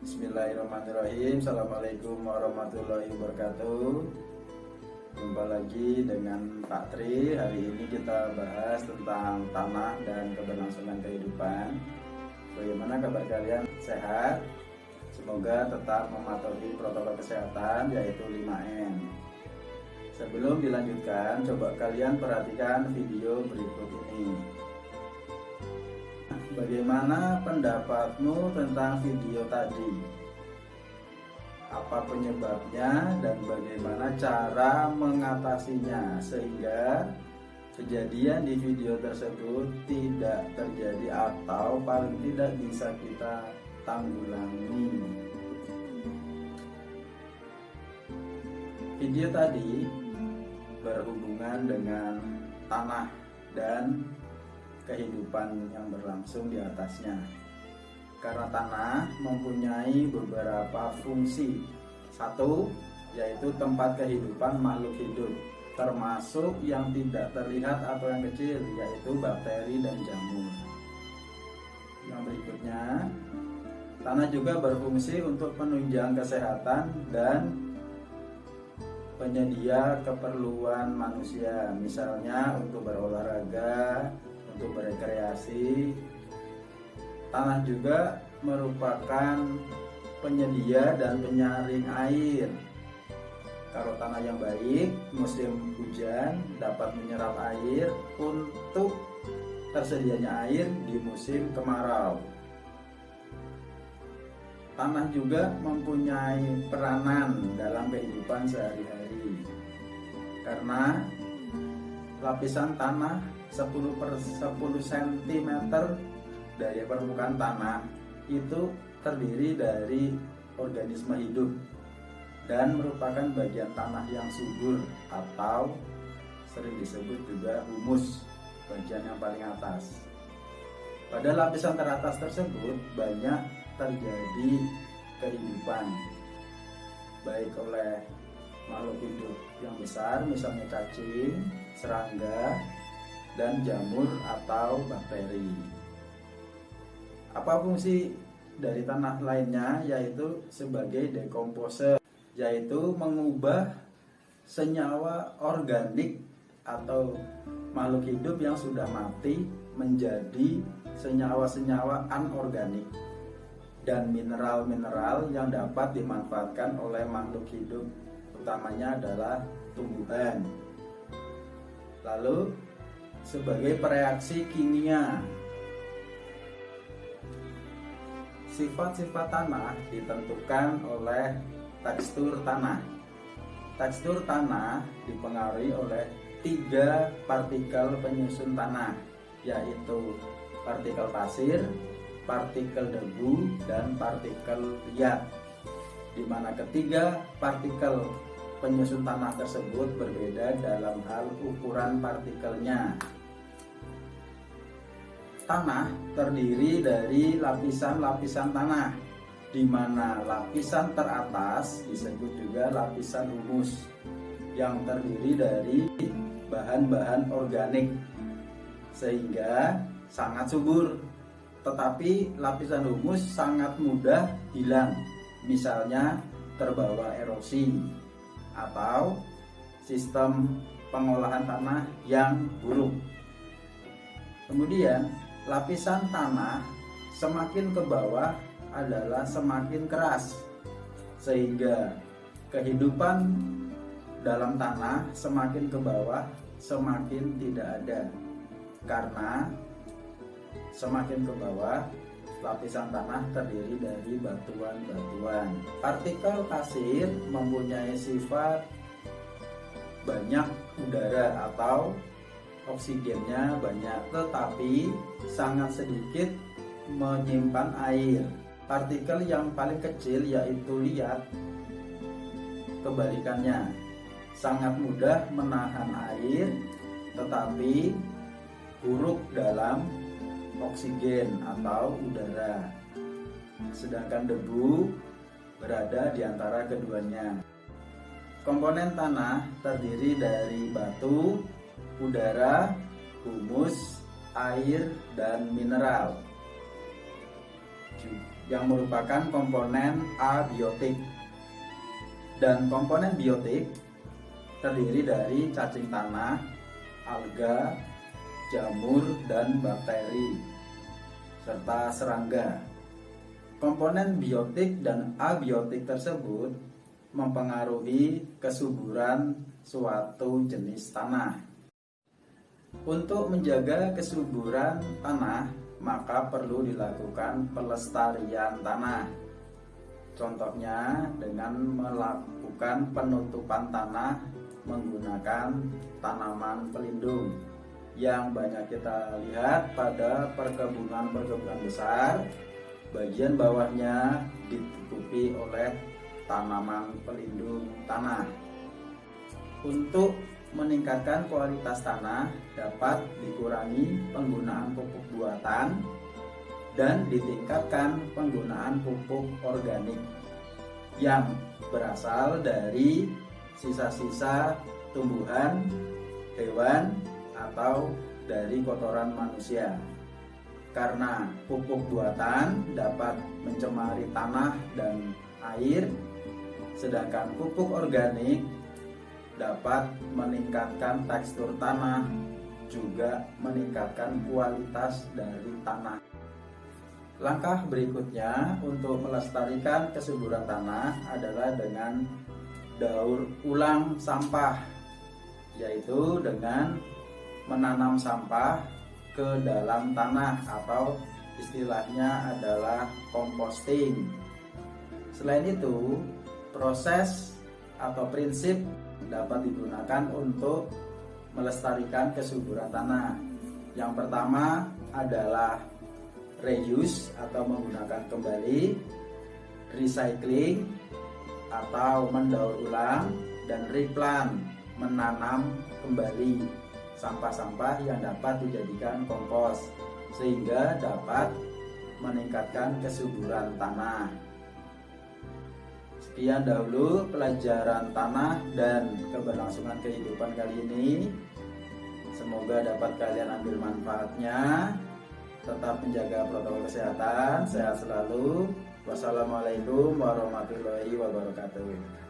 Bismillahirrahmanirrahim. Assalamualaikum warahmatullahi wabarakatuh. Jumpa lagi dengan Pak Tri. Hari ini kita bahas tentang tanah dan keberlangsungan kehidupan. Bagaimana kabar kalian? Sehat? Semoga tetap mematuhi protokol kesehatan, yaitu 5M. Sebelum dilanjutkan, coba kalian perhatikan video berikut ini. Bagaimana pendapatmu tentang video tadi? Apa penyebabnya dan bagaimana cara mengatasinya sehingga kejadian di video tersebut tidak terjadi atau paling tidak bisa kita tanggulangi. Video tadi berhubungan dengan tanah dan kehidupan yang berlangsung di atasnya. Karena tanah mempunyai beberapa fungsi. Satu, yaitu tempat kehidupan makhluk hidup, termasuk yang tidak terlihat atau yang kecil, yaitu bakteri dan jamur. Yang berikutnya, tanah juga berfungsi untuk penunjang kesehatan dan penyedia keperluan manusia, misalnya untuk berolahraga, untuk berekreasi. Tanah juga merupakan penyedia dan penyaring air. Kalau tanah yang baik, musim hujan dapat menyerap air untuk tersedianya air di musim kemarau. Tanah juga mempunyai peranan dalam kehidupan sehari-hari, karena lapisan tanah 10 cm dari permukaan tanah itu terdiri dari organisme hidup dan merupakan bagian tanah yang subur atau sering disebut juga humus, bagian yang paling atas. Pada lapisan teratas tersebut banyak terjadi kehidupan, baik oleh makhluk hidup yang besar, misalnya cacing, serangga, dan jamur atau bakteri. Apa fungsi dari tanah lainnya? Yaitu sebagai dekomposer, yaitu mengubah senyawa organik atau makhluk hidup yang sudah mati menjadi senyawa-senyawa anorganik dan mineral-mineral yang dapat dimanfaatkan oleh makhluk hidup, utamanya adalah tumbuhan. Lalu sebagai pereaksi kimia. Sifat-sifat tanah ditentukan oleh tekstur tanah. Tekstur tanah dipengaruhi oleh 3 partikel penyusun tanah, yaitu partikel pasir, partikel debu, dan partikel liat, di mana ketiga partikel penyusun tanah tersebut berbeda dalam hal ukuran partikelnya. Tanah terdiri dari lapisan-lapisan tanah, di mana lapisan teratas disebut juga lapisan humus, yang terdiri dari bahan-bahan organik sehingga sangat subur. Tetapi lapisan humus sangat mudah hilang, misalnya terbawa erosi atau sistem pengolahan tanah yang buruk. Kemudian lapisan tanah semakin ke bawah adalah semakin keras, sehingga kehidupan dalam tanah semakin ke bawah semakin tidak ada, karena semakin ke bawah lapisan tanah terdiri dari batuan-batuan. Partikel pasir mempunyai sifat banyak udara atau oksigennya banyak, tetapi sangat sedikit menyimpan air. Partikel yang paling kecil yaitu liat, kebalikannya, sangat mudah menahan air tetapi buruk dalam oksigen atau udara. Sedangkan debu berada di antara keduanya. Komponen tanah terdiri dari batu, udara, humus, air, dan mineral. yang merupakan komponen abiotik. Dan komponen biotik terdiri dari cacing tanah, alga, jamur, dan bakteri, serta serangga. Komponen biotik dan abiotik tersebut mempengaruhi kesuburan suatu jenis tanah. Untuk menjaga kesuburan tanah, maka perlu dilakukan pelestarian tanah. Contohnya dengan melakukan penutupan tanah menggunakan tanaman pelindung yang banyak kita lihat pada perkebunan besar. Bagian bawahnya ditutupi oleh tanaman pelindung tanah. Untuk meningkatkan kualitas tanah dapat dikurangi penggunaan pupuk buatan dan ditingkatkan penggunaan pupuk organik yang berasal dari sisa-sisa tumbuhan, hewan, atau dari kotoran manusia. Karena pupuk buatan dapat mencemari tanah dan air, sedangkan pupuk organik dapat meningkatkan tekstur tanah, juga meningkatkan kualitas dari tanah. Langkah berikutnya untuk melestarikan kesuburan tanah adalah dengan daur ulang sampah, yaitu dengan menanam sampah ke dalam tanah atau istilahnya adalah composting. Selain itu, proses atau prinsip dapat digunakan untuk melestarikan kesuburan tanah. Yang pertama adalah reuse atau menggunakan kembali, recycling atau mendaur ulang, dan replant menanam kembali sampah-sampah yang dapat dijadikan kompos sehingga dapat meningkatkan kesuburan tanah. Sekian dahulu pelajaran tanah dan keberlangsungan kehidupan kali ini. Semoga dapat kalian ambil manfaatnya. Tetap menjaga protokol kesehatan. Sehat selalu. Wassalamualaikum warahmatullahi wabarakatuh.